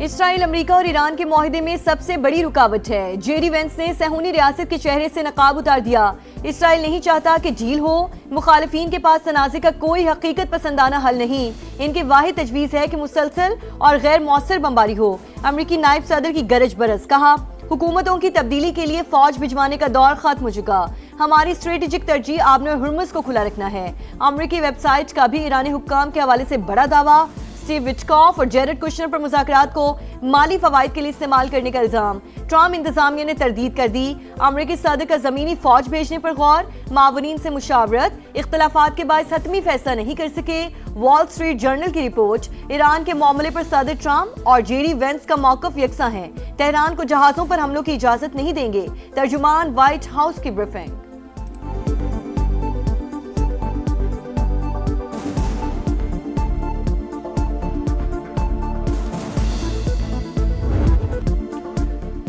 Israel, America और Iran के मुआहदे में सबसे बड़ी रुकावट है। जेडी वेंस ने सहूनी रियासत के चेहरे से नकाब उतार दिया। इसराइल नहीं चाहता कि डील हो। मुखालिफिन के पास तनाज़े का कोई हकीकत पसंदाना हल नहीं। इनकी वाहिद तजवीज़ है कि मुसलसल और गैर मौसर बमबारी हो। अमरीकी नायब सदर की गरज बरस, कहा हुकूमतों की तब्दीली के लिए फौज भिजवाने का दौर खत्म हो चुका। हमारी स्ट्रेटेजिक तरजीह आबन हुर्मुज़ को खुला रखना है। अमरीकी वेबसाइट का भी ईरानी हुक्काम के हवाले से बड़ा दावा। स्टीव विटकॉफ और जेरेड कुशनर पर मुज़ाकरात को माली फवाइद के लिए इस्तेमाल करने का इल्जाम। ट्रम्प इंतजामिया ने तरदीद कर दी। अमरीकी सदर का जमीनी फौज भेजने पर गौर। मावरीन से मुशावरत, इख्तलाफात के बाद हतमी फैसला नहीं कर सके। वॉल स्ट्रीट जर्नल की रिपोर्ट। ईरान के मामले पर सदर ट्रम्प और जेडी वेंस का मौक़िफ़ यकसा है। तेहरान को जहाजों पर हमलों की इजाजत नहीं देंगे। तर्जुमान व्हाइट हाउस की ब्रीफिंग।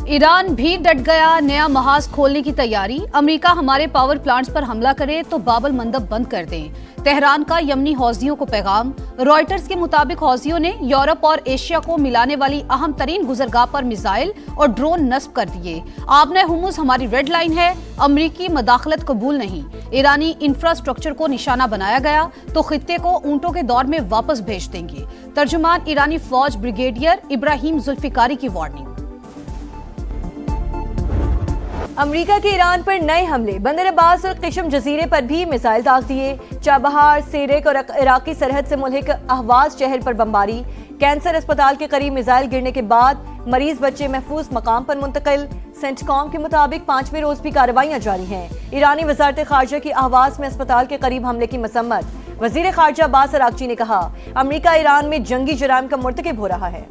ईरान भी डट गया, नया महाज खोलने की तैयारी। अमेरिका हमारे पावर प्लांट्स पर हमला करे तो बाबल मंदब बंद कर दें। तेहरान का यमनी हौजियों को पैगाम। रॉयटर्स के मुताबिक हौजियों ने यूरोप और एशिया को मिलाने वाली अहम तरीन गुजरगाह पर मिसाइल और ड्रोन नस्ब कर दिए। आबने हुर्मुज़ हमारी रेड लाइन है, अमरीकी मदाखलत कबूल नहीं। ईरानी इंफ्रास्ट्रक्चर को निशाना बनाया गया तो खित्ते को ऊंटों के दौर में वापस भेज देंगे। तर्जुमान ईरानी फौज ब्रिगेडियर इब्राहिम जुल्फिकारी की वार्निंग। अमेरिका के ईरान पर नए हमले। बंदर अब्बास और किशम जजीरे पर भी मिसाइल दाग दिए। चाबहार, सेरेक और इराकी सरहद से मुल्हिक अहवाज शहर पर बमबारी। कैंसर अस्पताल के करीब मिसाइल गिरने के बाद मरीज बच्चे महफूज मकाम पर मुंतकिल। सेंटकॉम के मुताबिक 5वें रोज भी कार्रवाइयां जारी हैं। ईरानी वजारत खारजा की आवाज में अस्पताल के करीब हमले की मसम्मत। वजीर खारजा अब्बास अरागची ने कहा, अमेरिका ईरान में जंगी जुराइम का मुर्तकिब हो रहा है।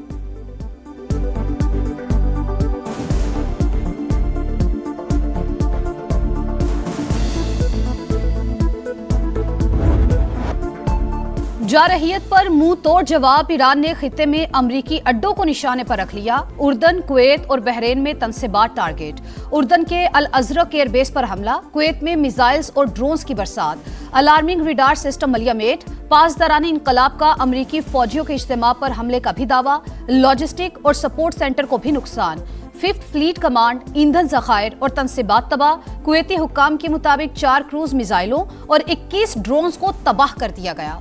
जारहियत पर मुंह तोड़ जवाब। ईरान ने खित्ते में अमरीकी अड्डों को निशाने पर रख लिया। उर्दन, कुवैत और बहरीन में तनसीबात टारगेट। उर्दन के अल अजरक एयरबेस पर हमला। कुवैत में मिसाइल्स और ड्रोन्स की बरसात। अलार्मिंग रिडार सिस्टम मलियामेट। पासदारानी इनकलाब का अमरीकी फौजियों के इज्तिमा पर हमले का भी दावा। लॉजिस्टिक और सपोर्ट सेंटर को भी नुकसान। 5th फ्लीट कमांड, ईंधन जखायर और तनसीबात तबाह। कुवैती हुक्काम के मुताबिक 4 क्रूज मिसाइलों और 21 ड्रोन्स को तबाह कर दिया गया।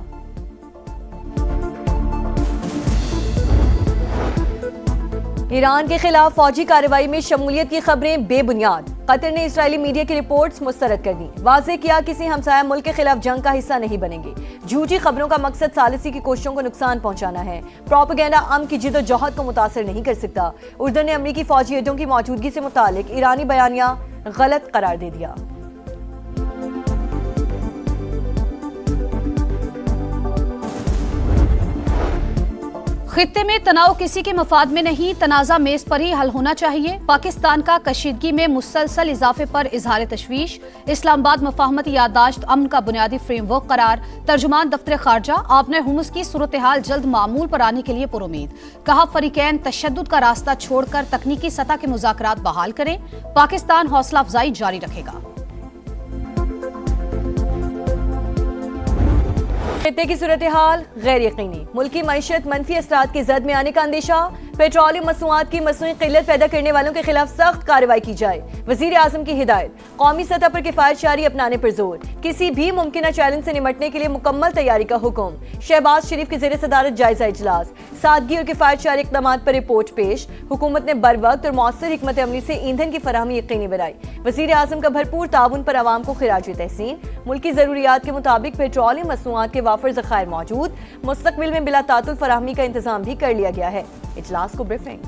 ईरान के खिलाफ फौजी कार्रवाई में शमूलियत की खबरें बेबुनियाद। कतर ने इस्राएली मीडिया की रिपोर्ट्स मुस्तरद कर दी। वाज़ेह किया किसी हमसाया मुल्क के खिलाफ जंग का हिस्सा नहीं बनेंगे। झूठी खबरों का मकसद सालिसी की कोशिशों को नुकसान पहुंचाना है। प्रोपेगेंडा अमन की जिद्दोजहद को मुतासर नहीं कर सकता। उर्दन ने अमरीकी फौजी अड्डों की मौजूदगी से मुतालिक ईरानी बयानिया गलत करार दे दिया। खित्ते में तनाव किसी के मफाद में नहीं, तनाज़ा मेज पर ही हल होना चाहिए। पाकिस्तान का कशीदगी में मुसलसल इजाफे पर इजहार तशवीश। इस्लामाबाद मफाहमती याददाश्त अमन का बुनियादी फ्रेमवर्क करार। तर्जुमान दफ्तर खारजा आबने हुर्मुज़ की सूरत हाल जल्द मामूल पर आने के लिए पुरुमीद। कहा फरीकैन तशद्दुद का रास्ता छोड़कर तकनीकी सतह के मुज़ाकरात बहाल करें। पाकिस्तान हौसला अफजाई जारी रखेगा। खित्ते की सूरत हाल गैर यकीनी। मुल्की मईशत मंफी असरात की जद में आने का अंदेशा। पेट्रोलियम मसनूआत की मसनूई किल्लत पैदा करने वालों के खिलाफ सख्त कार्रवाई की जाए। वजीर आजम की हिदायत। कौमी सतह पर किफायत शारी अपनाने पर जोर। किसी भी मुमकिन चैलेंज से निमटने के लिए मुकम्मल तैयारी का हुक्म। शहबाज शरीफ की ज़ेर सदारत जायजा इजलास। सादगी और किफायत शारी इक़दामात पर रिपोर्ट पेश। हुकूमत ने बर वक्त और मौसर हिकमत अमली से ईंधन की फराहमी यकीनी बनाई। वजीर आजम का भरपूर ताउन पर आवाम को खिराज तहसीन। मुल्की ज़रूरियात के मुताबिक पेट्रोलियम मसनूआत के वाफर ज़खायर मौजूद। मुस्तकबिल में बिला तातुल फराहमी का इंतजाम भी कर लिया गया है। इजलास को ब्रीफिंग।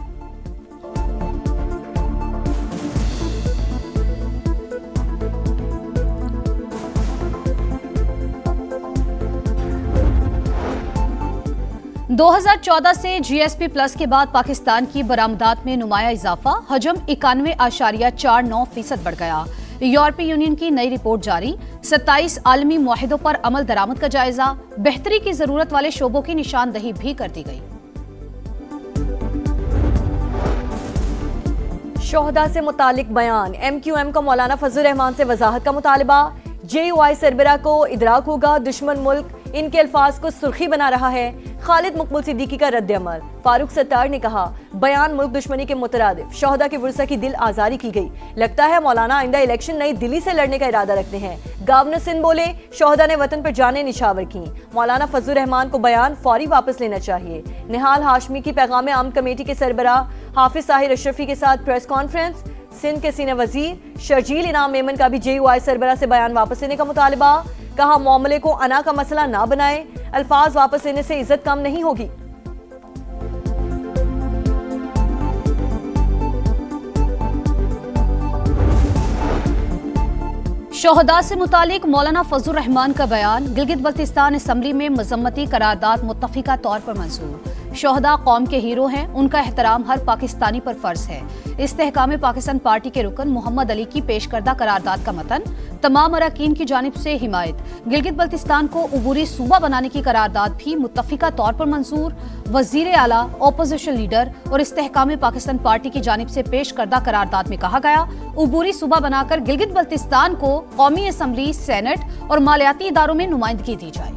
दो 2014 से GSP प्लस के बाद पाकिस्तान की बरामदात में नुमाया इजाफा। हजम 91.49% बढ़ गया। यूरोपीय यूनियन की नई रिपोर्ट जारी। 27 आलमी मुआहिदों पर अमल दरामद का जायजा। बेहतरी की जरूरत वाले शोबों की निशानदही भी कर दी गई। शोहदा से मुतालिक बयान। MQM का मौलाना फजल रहमान से वजाहत का मुतालबा। JUI सरबरा को इदराक होगा दुश्मन मुल्क इनके अल्फाज को सुर्खी बना रहा है। खालिद मकबूल सिद्दीकी का रद्द अमल। फारूक सत्तार ने कहा, बयान मुल्क दुश्मनी के मुतरादिफ, शोहदा की वुरसा की दिल आजारी की गई। लगता है मौलाना आइंदा इलेक्शन नई दिल्ली से लड़ने का इरादा रखते हैं। गवर्नर सिंध बोले, शोहदा ने वतन पर जाने निछावर की। मौलाना फजलुर रहमान को बयान फौरी वापस लेना चाहिए। निहाल हाशमी की पैगाम आम कमेटी के सरबराह हाफिज ताहिर अशरफी के साथ प्रेस कॉन्फ्रेंस। सिंध के सीनियर वजीर शर्जील इनाम मेमन का भी JUI सरबराह से बयान वापस लेने का मुतालबा। कहा, मामले को अना का मसला ना बनाए, अल्फाज वापस लेने से इज्जत कम नहीं होगी। शोहदा से मुतालिक मौलाना फजलुर रहमान का बयान। गिलगित बल्तिस्तान असम्बली में मजम्मती करारदाद मुत्तफिका तौर पर मंजूर। शोहदा कौम के हीरो हैं, उनका एहतराम हर पाकिस्तानी पर फर्ज है। इस्तेहकाम पाकिस्तान पार्टी के रुकन मोहम्मद अली की पेश करदा करारदाद का मतन। तमाम अरकान की जानिब से हिमायत। गिलगित बल्तिस्तान को उबूरी सूबा बनाने की करारदाद भी मुत्तफिका तौर पर मंजूर। वजीर आला, ओपोजिशन लीडर और इस्तेहकाम पाकिस्तान पार्टी की जानिब से पेश करदा करारदाद में कहा गया, उबूरी सूबा बनाकर गिलगित बल्तिस्तान को कौमी असम्बली, सेनेट और मालियाती इदारों में नुमाइंदगी दी जाए।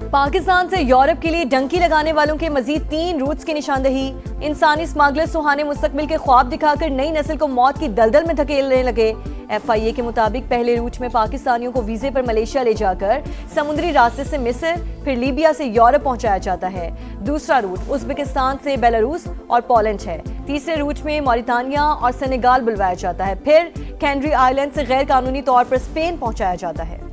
पाकिस्तान से यूरोप के लिए डंकी लगाने वालों के मजीद 3 रूट्स की निशानदही। इंसानी स्मगलर सुहाने मुस्तकबिल के ख्वाब दिखाकर नई नस्ल को मौत की दलदल में धकेलने लगे। FIA के मुताबिक पहले रूट में पाकिस्तानियों को वीजे पर मलेशिया ले जाकर समुद्री रास्ते से मिस्र, फिर लीबिया से यूरोप पहुंचाया जाता है। दूसरा रूट उज्बेकिस्तान से बेलारूस और पोलैंड है। तीसरे रूट में मॉरिटानिया और सेनेगाल बुलवाया जाता है। फिर कैनरी आइलैंड से गैर कानूनी तौर पर स्पेन पहुंचाया जाता है।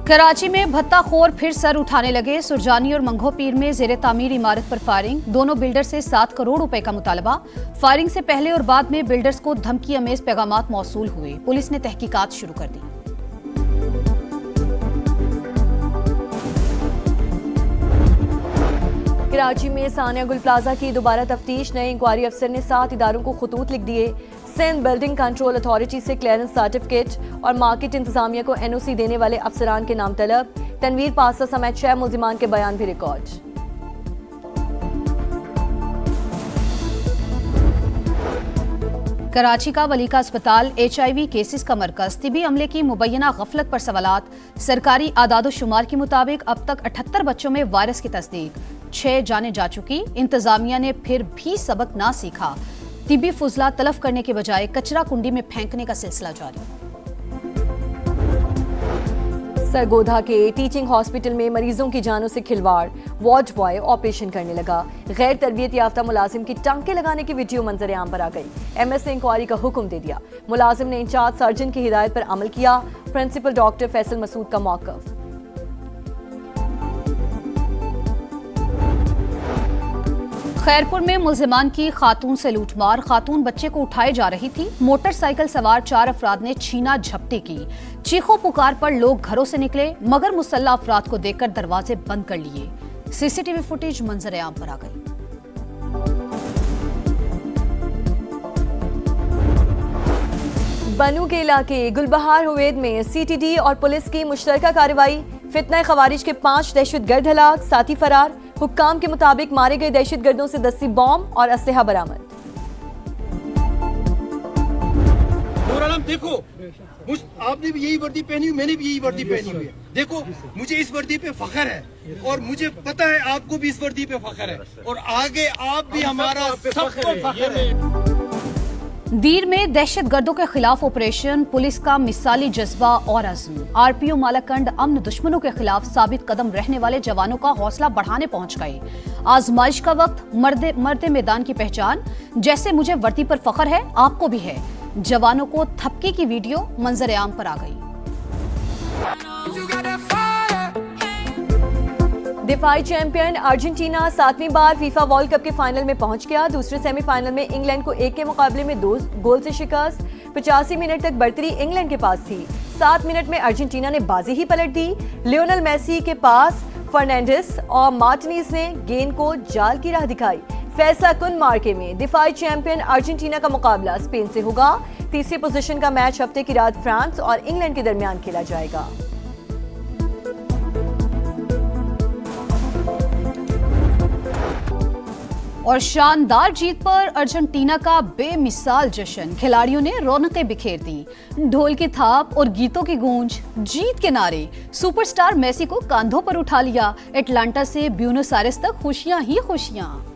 कराची में भत्ताखोर फिर सर उठाने लगे। सुरजानी और मंगो पीर में जेरे तामीर इमारत पर फायरिंग। दोनों बिल्डर से 7 करोड़ रुपए का मुतालबा। फायरिंग से पहले और बाद में बिल्डर्स को धमकी अमेज पैगामात मौसूल हुए। पुलिस ने तहकीकात शुरू कर दी। कराची में सानिया गुल प्लाजा की दोबारा तफ्तीश। नए इंक्वायरी अफसर ने 7 इदारों को खतूत लिख दिए। सिंध बिल्डिंग कंट्रोल अथॉरिटी से क्लियरेंस सर्टिफिकेट और मार्केट इंतजामिया को NOC देने वाले अफसरान के नाम तलब। तनवीर पासा समेत 6 मुल्जिमान के बयान भी रिकॉर्ड। कराची का वलीका अस्पताल HIV केसेस का मरकज। तिबी अमले की मुबैना गफलत पर सवालात। सरकारी आदादोशुमार के मुताबिक अब तक 78 बच्चों में वायरस की तस्दीक। 6 जाने जा चुकी। इंतजामिया ने फिर भी सबक ना सीखा। तिबी फुजला तलफ करने के बजाय कचरा कुंडी में फेंकने का सिलसिला जारी। सरगोधा के टीचिंग हॉस्पिटल में मरीजों की जानों से खिलवाड़। वार्ड बॉय ऑपरेशन करने लगा। गैर तरबियत याफ्ता मुलाजिम की टांके लगाने की वीडियो मंजर आम पर आ गई। MS ने इंक्वायरी का हुक्म दे दिया। मुलाजिम ने इंचार्ज सर्जन की हिदायत पर अमल किया। प्रिंसिपल डॉक्टर फैसल मसूद का मौक़िफ़। खैरपुर में मुल्जिमान की खातून से लूटमार। खातून बच्चे को उठाए जा रही थी। मोटरसाइकिल सवार 4 अफराद ने छीना झपटी की। चीखों पुकार पर लोग घरों से निकले, मगर मुसल्ला अफराद को देखकर दरवाजे बंद कर लिए। CCTV फुटेज मंजर आम पर आ गई। बनू के इलाके गुलबहार हुवैद में CTD और पुलिस की मुश्तरका कार्रवाई। फितना खवारिज के 5 दहशतगर्द हलाक, साथी फरार। हुक्काम के मुताबिक मारे गए दहशतगर्दों से 10 बॉम्ब और असलहा बरामद। देखो, आपने भी यही वर्दी पहनी हुई, मैंने भी यही वर्दी पहनी हुई है। देखो, मुझे इस वर्दी पे फख्र है और मुझे पता है आपको भी इस वर्दी पे फख्र है और आगे आप भी हमारा सबको फख्र है। दीर में दहशतगर्दों के खिलाफ ऑपरेशन। पुलिस का मिसाली जज्बा और अज़्म। RPO मालाकंड अमन दुश्मनों के खिलाफ साबित कदम रहने वाले जवानों का हौसला बढ़ाने पहुंच गए। आजमाइश का वक्त। मर्दे मैदान की पहचान। जैसे मुझे वर्दी पर फख्र है, आपको भी है। जवानों को थपकी की वीडियो मंजर आम पर आ गई। दिफाई चैंपियन अर्जेंटीना 7वीं बार फीफा वर्ल्ड कप के फाइनल में पहुंच गया। दूसरे सेमीफाइनल में इंग्लैंड को 1 के मुकाबले में 2 गोल से शिकस्त। 85 मिनट तक बढ़तरी इंग्लैंड के पास थी। 7 मिनट में अर्जेंटीना ने बाजी ही पलट दी। लियोनेल मेसी के पास फर्नांडिस और मार्टिनेज ने गेंद को जाल की राह दिखाई। फैसला कुन मार्के में दिफाई चैंपियन अर्जेंटीना का मुकाबला स्पेन से होगा। तीसरी पोजीशन का मैच हफ्ते की रात फ्रांस और इंग्लैंड के दरमियान खेला जाएगा। और शानदार जीत पर अर्जेंटीना का बेमिसाल जश्न, खिलाड़ियों ने रौनकें बिखेर दी। ढोल की थाप और गीतों की गूंज, जीत के नारे, सुपरस्टार मेसी को कांधों पर उठा लिया। एटलांटा से ब्यूनस आयर्स तक खुशियां ही खुशियां।